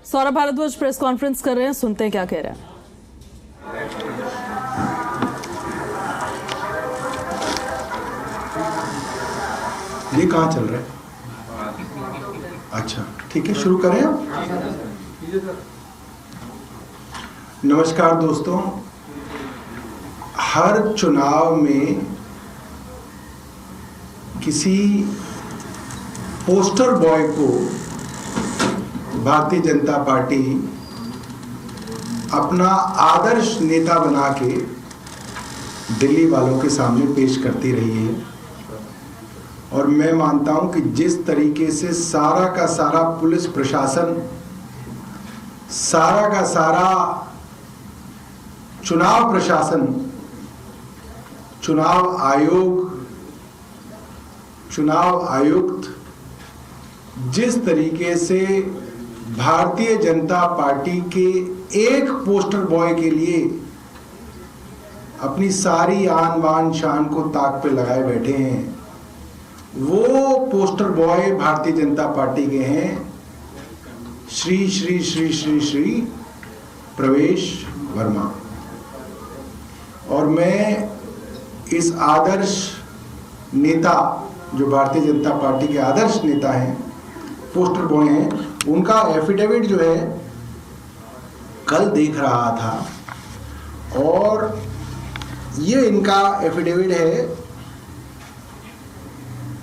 Saurabh Bhardwaj press conference कर रहे हैं, सुनते हैं क्या कह रहे हैं। ये कहाँ चल रहा है? अच्छा ठीक है, शुरू करें हम। नमस्कार दोस्तों, हर चुनाव में किसी पोस्टर बॉय को भारतीय जनता पार्टी अपना आदर्श नेता बना के दिल्ली वालों के सामने पेश करती रही है। और मैं मानता हूं कि जिस तरीके से सारा का सारा पुलिस प्रशासन, सारा का सारा चुनाव प्रशासन, चुनाव आयोग, चुनाव आयुक्त जिस तरीके से भारतीय जनता पार्टी के एक पोस्टर बॉय के लिए अपनी सारी आन बान शान को ताक पे लगाए बैठे हैं, वो poster boy Bharatiya Janata party के हैं श्री श्री श्री श्री श्री प्रवेश वर्मा। और मैं इस आदर्श नेता, जो भारतीय जनता पार्टी के आदर्श नेता हैं, पोस्टर बॉय हैं, उनका एफिडेविट जो है कल देख रहा था। और ये इनका एफिडेविट है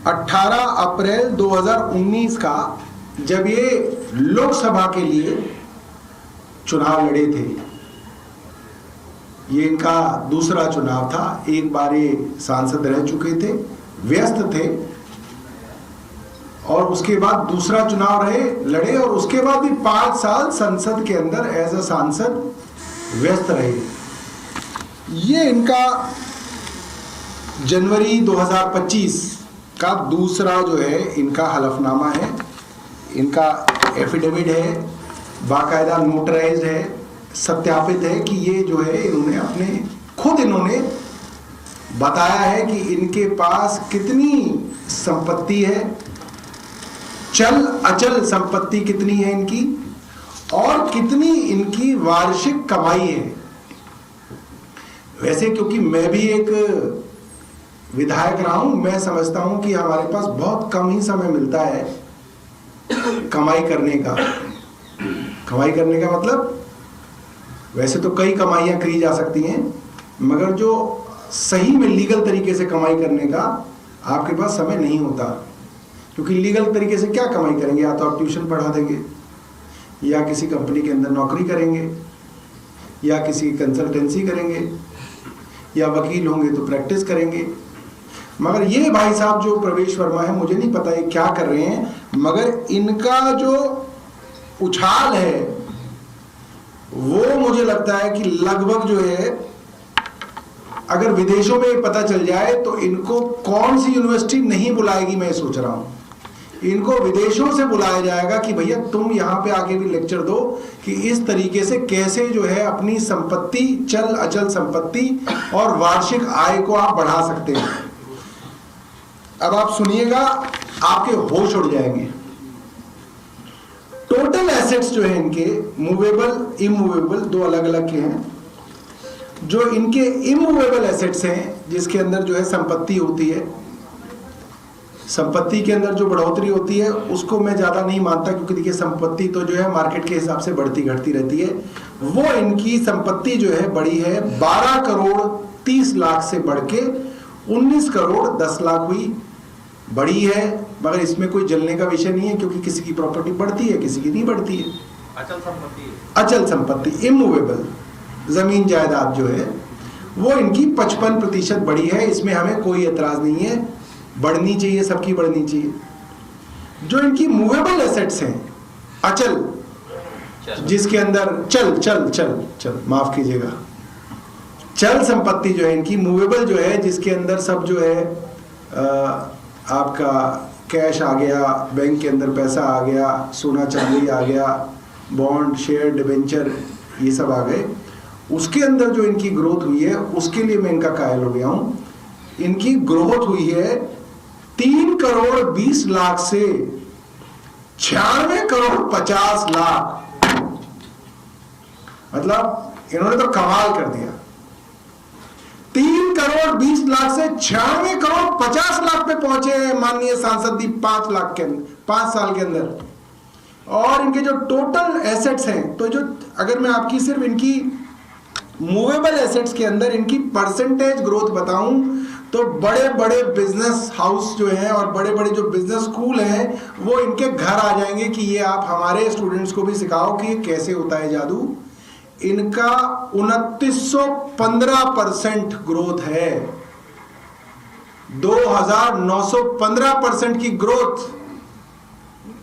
18 अप्रैल 2019 का, जब ये लोकसभा के लिए चुनाव लड़े थे। ये इनका दूसरा चुनाव था, एक बार ये सांसद रह चुके थे, व्यस्त थे, और उसके बाद दूसरा चुनाव लड़े, और उसके बाद भी 5 साल संसद के अंदर एज अ सांसद व्यस्त रहे। ये इनका जनवरी 2025 का दूसरा जो है इनका हलफनामा है, इनका एफिडेविट है, बाकायदा नोटराइज्ड है, सत्यापित है कि ये जो है इन्होंने बताया है कि इनके पास कितनी संपत्ति है, चल अचल संपत्ति कितनी है इनकी, और कितनी इनकी वार्षिक कमाई है। वैसे क्योंकि मैं भी एक विधायक रहा हूं, मैं समझता हूं कि हमारे पास बहुत कम ही समय मिलता है कमाई करने का। कमाई करने का मतलब, वैसे तो कई कमाइयां करी जा सकती हैं, मगर जो सही में लीगल तरीके से कमाई करने का आपके पास समय नहीं होता। क्योंकि लीगल तरीके से क्या कमाई करेंगे? या तो आप ट्यूशन पढ़ा देंगे, या किसी कंपनी के अंदर नौकरी करेंगे, या किसी कंसल्टेंसी करेंगे, या वकील होंगे तो प्रैक्टिस करेंगे। मगर ये भाई साहब जो प्रवेश वर्मा है, मुझे नहीं पता ये क्या कर रहे हैं, मगर इनका जो उछाल है वो मुझे लगता है कि लगभग जो है, अगर विदेशों में पता चल जाए तो इनको कौन सी यूनिवर्सिटी नहीं बुलाएगी, मैं सोच रहा हूं। इनको विदेशों से बुलाया जाएगा कि भैया तुम यहां पे आके भी लेक्चर दो कि इस तरीके से कैसे जो है अपनी संपत्ति, चल अचल संपत्ति और वार्षिक आय को आप बढ़ा सकते हैं। अब आप सुनिएगा, आपके होश उड़ जाएंगे। टोटल एसेट्स जो है इनके, मूवेबल, इमूवेबल, दो अलग अलग के हैं। जो इनके इमूवेबल एसेट्स हैं, जिसके अंदर जो है संपत्ति होती है, संपत्ति के अंदर जो बढ़ोतरी होती है उसको मैं ज्यादा नहीं मानता, क्योंकि देखिए संपत्ति तो जो है मार्केट के हिसाब से बढ़ती घटती रहती है। वो इनकी संपत्ति जो है बढ़ी है 12 करोड़ 30 लाख से बढ़ के 19 करोड़ 10 लाख हुई, बढ़ी है। मगर इसमें कोई जलने का विषय नहीं है, क्योंकि किसी की प्रॉपर्टी बढ़ती है, किसी की नहीं बढ़ती है। अचल संपत्ति, इमूवेबल जमीन जायदाद जो है वो इनकी 55% बढ़ी है। इसमें हमें कोई एतराज नहीं है, बढ़नी चाहिए, सबकी बढ़नी चाहिए। जो इनकी मूवेबल एसेट्स हैं, अचल, जिसके अंदर चल माफ कीजिएगा, चल संपत्ति जो है इनकी, मूवेबल जो है जिसके अंदर सब जो है आपका कैश आ गया, बैंक के अंदर पैसा आ गया, सोना चांदी आ गया, बॉन्ड, शेयर, डिबेंचर, ये सब आ गए। उसके अंदर जो इनकी ग्रोथ हुई है, उसके लिए मैं इनका कायल हो गया हूं। इनकी ग्रोथ हुई है 3 करोड़ 20 लाख से 96 करोड़ 50 लाख। मतलब इन्होंने तो कमाल कर दिया। 3 करोड़ 20 लाख से 96 करोड़ 50 लाख पे पहुंचे हैं माननीय सांसद जी 5 साल के अंदर। और इनके जो टोटल एसेट्स हैं, तो जो अगर मैं आपकी सिर्फ इनकी मूवेबल एसेट्स के अंदर इनकी परसेंटेज ग्रोथ बताऊं तो बड़े बड़े बिजनेस हाउस जो हैं और बड़े बड़े जो बिजनेस स्कूल हैं वो इनके घर आ जाएंगे कि ये आप हमारे स्टूडेंट्स को भी सिखाओ कि ये कैसे होता है जादू। इनका 2915% ग्रोथ है, 2915% की ग्रोथ।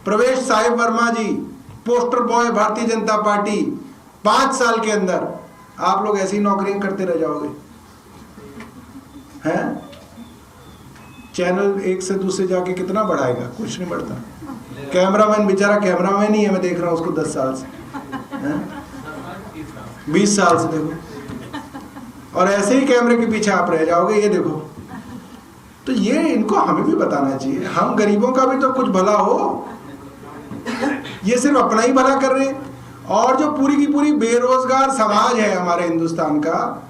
प्रवेश साहिब वर्मा जी, poster boy Bharatiya Janata party, 5 साल के अंदर आप लोग ऐसी नौकरियां करते रह जाओगे हैं। चैनल एक से दूसरे जाके कितना बढ़ाएगा, कुछ नहीं बढ़ता। कैमरामैन बेचारा कैमरामैन ही है, मैं देख रहा हूं उसको 10 साल से, 20 साल से देखो, और ऐसे ही कैमरे के पीछे आप रह जाओगे। ये देखो, तो ये इनको हमें भी बताना चाहिए, हम गरीबों का भी तो कुछ भला हो। ये सिर्फ अपना ही भला कर रहे हैं। और जो पूरी की पूरी बेरोजगार समाज है हमारे हिंदुस्तान का,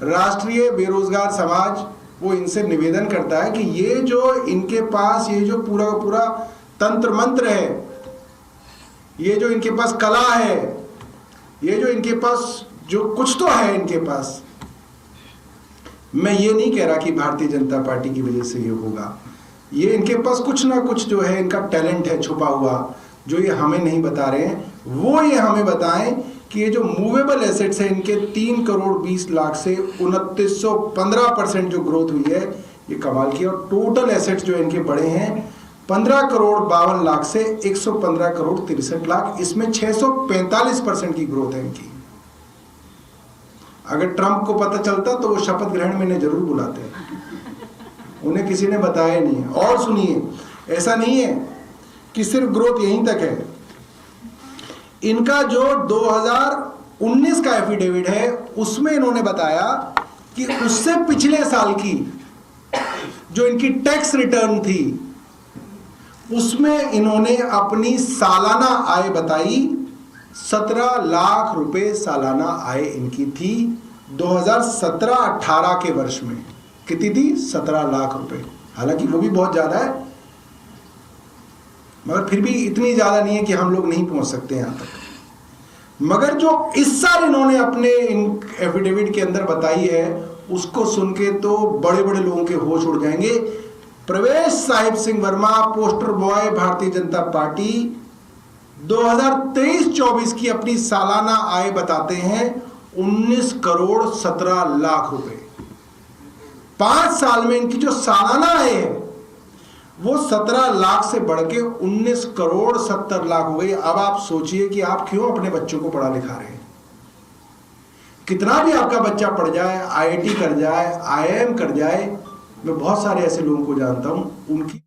राष्ट्रीय बेरोजगार समाज, वो इनसे निवेदन करता है कि ये जो इनके पास ये जो पूरा का पूरा तंत्र मंत्र है, ये जो इनके पास कला है, ये जो इनके पास जो कुछ तो है इनके पास, मैं ये नहीं कह रहा कि भारतीय जनता पार्टी की वजह से ये होगा, ये इनके पास कुछ ना कुछ जो है इनका टैलेंट है छुपा हुआ, जो ये हमें नहीं बता रहे हैं। वो ये हमें बताएं कि ये जो मूवेबल एसेट्स है इनके 3 करोड़ 20 लाख से 2915% जो ग्रोथ हुई है, ये कमाल की। और टोटल एसेट्स जो इनके बढ़े हैं 15 करोड़ 52 लाख से 115 करोड़ 63 लाख, इसमें 645% की ग्रोथ है इनकी। अगर ट्रंप को पता चलता तो वो शपथ ग्रहण में इन्हें जरूर बुलाते हैं, उन्हें किसी ने बताया नहीं है। और सुनिए, ऐसा नहीं है कि सिर्फ ग्रोथ यहीं तक है, इनका जो 2019 का एफिडेविट है उसमें इन्होंने बताया कि उससे पिछले साल की जो इनकी टैक्स रिटर्न थी उसमें इन्होंने अपनी सालाना आय बताई, 17 लाख रुपए सालाना आय इनकी थी 2017-18 के वर्ष में। कितनी थी? 17 लाख रुपए। हालांकि वो भी बहुत ज्यादा है, मगर फिर भी इतनी ज्यादा नहीं है कि हम लोग नहीं पहुंच सकते यहां तक। मगर जो इस साल इन्होंने अपने एफिडेविट के अंदर बताई है उसको सुन के तो बड़े बड़े लोगों के होश उड़ जाएंगे। प्रवेश Sahib Singh Verma, poster boy Bharatiya Janata party, 2023-24 की अपनी सालाना आय बताते हैं 19 करोड़ 17 लाख रुपए। 5 साल में इनकी जो सालाना आय है वो 17 लाख से बढ़ के 19 करोड़ 70 लाख हो गई। अब आप सोचिए कि आप क्यों अपने बच्चों को पढ़ा लिखा रहे हैं। कितना भी आपका बच्चा पढ़ जाए, IIT कर जाए, IIM कर जाए, मैं बहुत सारे ऐसे लोगों को जानता हूं, उनकी